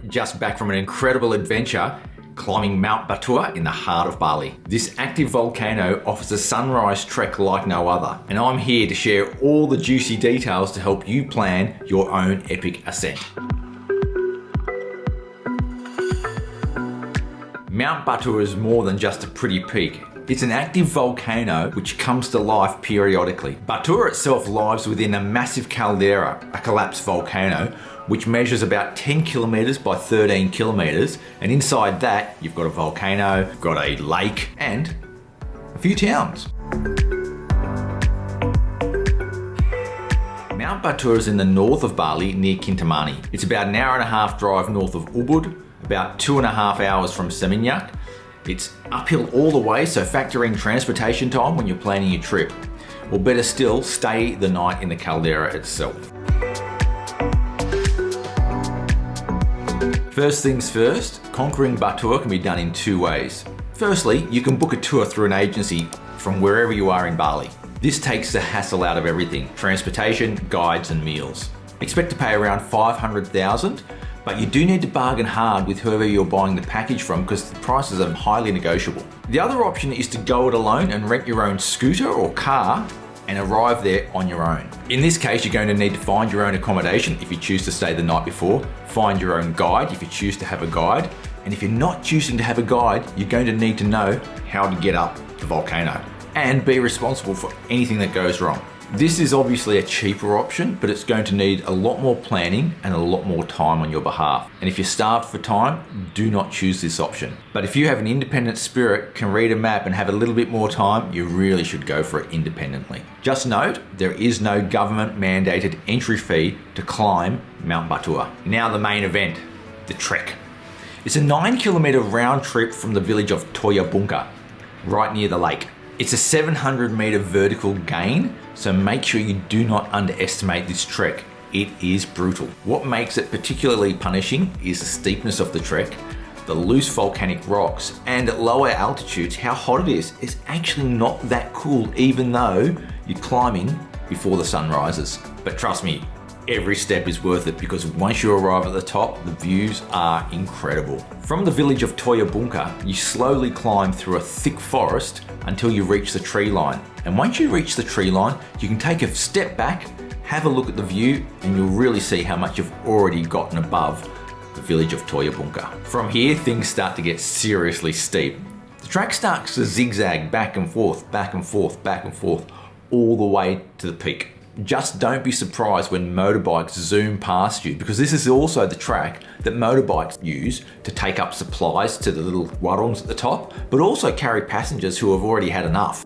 just back from an incredible adventure climbing Mount Batur in the heart of Bali. This active volcano offers a sunrise trek like no other, and I'm here to share all the juicy details to help you plan your own epic ascent. Mount Batur is more than just a pretty peak. It's an active volcano which comes to life periodically. Batur itself lies within a massive caldera, a collapsed volcano, which measures about 10 kilometers by 13 kilometers, and inside that you've got a volcano, you've got a lake, and a few towns. Mount Batur is in the north of Bali near Kintamani. It's about an hour and a half drive north of Ubud, about 2.5 hours from Seminyak. It's uphill all the way, so factor in transportation time when you're planning your trip. Or better still, stay the night in the caldera itself. First things first, conquering Batur can be done in two ways. Firstly, you can book a tour through an agency from wherever you are in Bali. This takes the hassle out of everything: transportation, guides and meals. Expect to pay around 500,000, but you do need to bargain hard with whoever you're buying the package from because the prices are highly negotiable. The other option is to go it alone and rent your own scooter or car and arrive there on your own. In this case, you're going to need to find your own accommodation if you choose to stay the night before, find your own guide if you choose to have a guide, and if you're not choosing to have a guide, you're going to need to know how to get up the volcano and be responsible for anything that goes wrong. This is obviously a cheaper option, but it's going to need a lot more planning and a lot more time on your behalf. And if you're starved for time, do not choose this option. But if you have an independent spirit, can read a map and have a little bit more time, you really should go for it independently. Just note, there is no government mandated entry fee to climb Mount Batur. Now the main event, the trek. It's a 9-kilometer round trip from the village of Toyabunga, right near the lake. It's a 700-meter vertical gain, so make sure you do not underestimate this trek. It is brutal. What makes it particularly punishing is the steepness of the trek, the loose volcanic rocks, and at lower altitudes, how hot it is. It's actually not that cool, even though you're climbing before the sun rises. But trust me, every step is worth it because once you arrive at the top, the views are incredible. From the village of Toyabunga, you slowly climb through a thick forest until you reach the tree line. And once you reach the tree line, you can take a step back, have a look at the view, and you'll really see how much you've already gotten above the village of Toyabunga. From here, things start to get seriously steep. The track starts to zigzag back and forth, back and forth, back and forth, all the way to the peak. Just don't be surprised when motorbikes zoom past you, because this is also the track that motorbikes use to take up supplies to the little warungs at the top, but also carry passengers who have already had enough.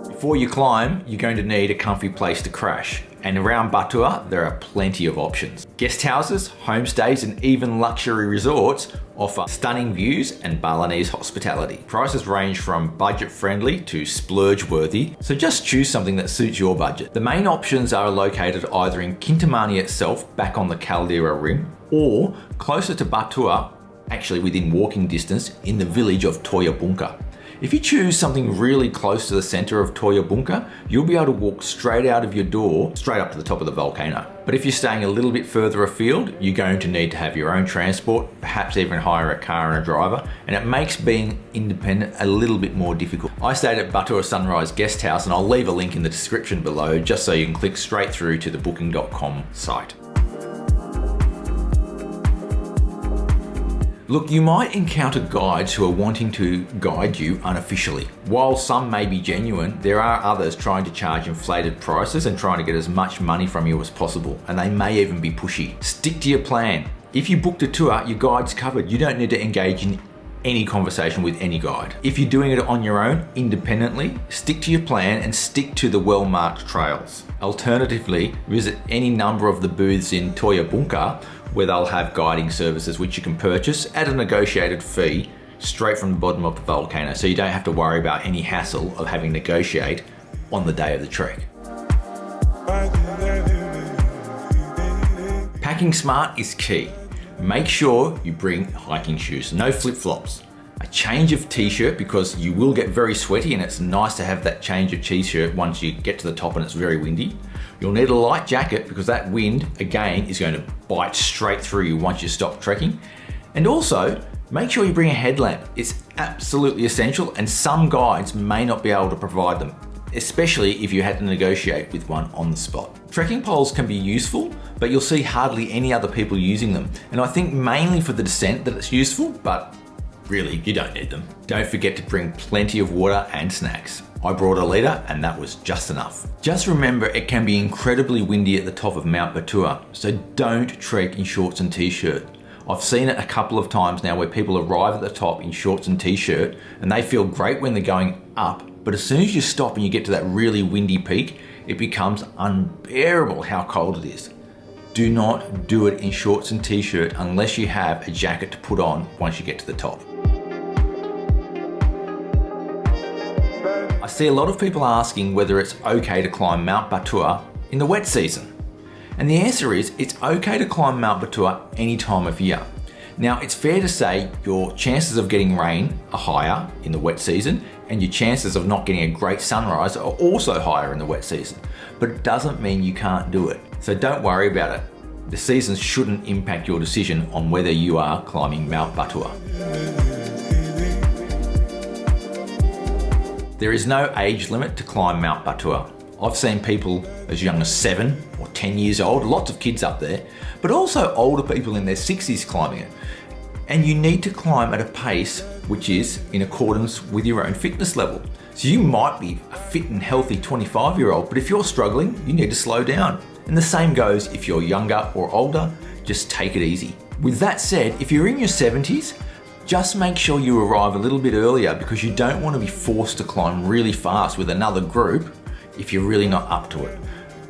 Before you climb, you're going to need a comfy place to crash. And around Batur, there are plenty of options. Guest houses, homestays, and even luxury resorts offer stunning views and Balinese hospitality. Prices range from budget-friendly to splurge-worthy, so just choose something that suits your budget. The main options are located either in Kintamani itself, back on the caldera rim, or closer to Batur, actually within walking distance, in the village of Toyabunga. If you choose something really close to the center of Toyabunga, you'll be able to walk straight out of your door, straight up to the top of the volcano. But if you're staying a little bit further afield, you're going to need to have your own transport, perhaps even hire a car and a driver, and it makes being independent a little bit more difficult. I stayed at Batur Sunrise Guest House, and I'll leave a link in the description below just so you can click straight through to the booking.com site. Look, you might encounter guides who are wanting to guide you unofficially. While some may be genuine, there are others trying to charge inflated prices and trying to get as much money from you as possible, and they may even be pushy. Stick to your plan. If you booked a tour, your guide's covered. You don't need to engage in any conversation with any guide. If you're doing it on your own, independently, stick to your plan and stick to the well-marked trails. Alternatively, visit any number of the booths in Toyabunga where they'll have guiding services which you can purchase at a negotiated fee straight from the bottom of the volcano, so you don't have to worry about any hassle of having to negotiate on the day of the trek. Packing smart is key. Make sure you bring hiking shoes, no flip-flops. A change of t-shirt, because you will get very sweaty and it's nice to have that change of t-shirt once you get to the top and it's very windy. You'll need a light jacket because that wind, again, is going to bite straight through you once you stop trekking. And also, make sure you bring a headlamp. It's absolutely essential, and some guides may not be able to provide them, especially if you had to negotiate with one on the spot. Trekking poles can be useful, but you'll see hardly any other people using them. And I think mainly for the descent that it's useful, but really, you don't need them. Don't forget to bring plenty of water and snacks. I brought a litre and that was just enough. Just remember, it can be incredibly windy at the top of Mount Batur, so don't trek in shorts and t-shirt. I've seen it a couple of times now where people arrive at the top in shorts and t-shirt and they feel great when they're going up, but as soon as you stop and you get to that really windy peak, it becomes unbearable how cold it is. Do not do it in shorts and t-shirt unless you have a jacket to put on once you get to the top. I see a lot of people asking whether it's okay to climb Mount Batur in the wet season. And the answer is, it's okay to climb Mount Batur any time of year. Now, it's fair to say your chances of getting rain are higher in the wet season, and your chances of not getting a great sunrise are also higher in the wet season. But it doesn't mean you can't do it. So don't worry about it. The seasons shouldn't impact your decision on whether you are climbing Mount Batur. There is no age limit to climb Mount Batur. I've seen people as young as 7 or 10 years old, lots of kids up there, but also older people in their 60s climbing it. And you need to climb at a pace which is in accordance with your own fitness level. So you might be a fit and healthy 25-year-old, but if you're struggling, you need to slow down. And the same goes if you're younger or older, just take it easy. With that said, if you're in your 70s, just make sure you arrive a little bit earlier because you don't want to be forced to climb really fast with another group if you're really not up to it.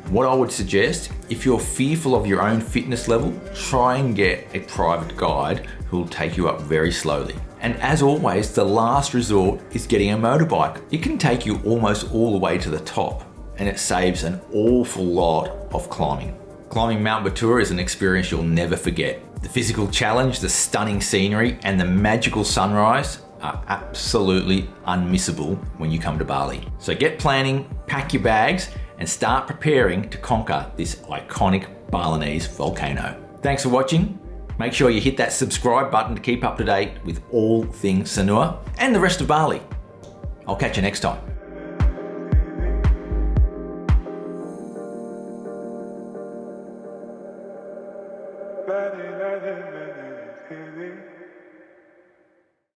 What I would suggest, if you're fearful of your own fitness level, try and get a private guide who will take you up very slowly. And as always, the last resort is getting a motorbike. It can take you almost all the way to the top, and it saves an awful lot of climbing. Climbing Mount Batur is an experience you'll never forget. The physical challenge, the stunning scenery, and the magical sunrise are absolutely unmissable when you come to Bali. So get planning, pack your bags, and start preparing to conquer this iconic Balinese volcano. Thanks for watching. Make sure you hit that subscribe button to keep up to date with all things Sanur and the rest of Bali. I'll catch you next time.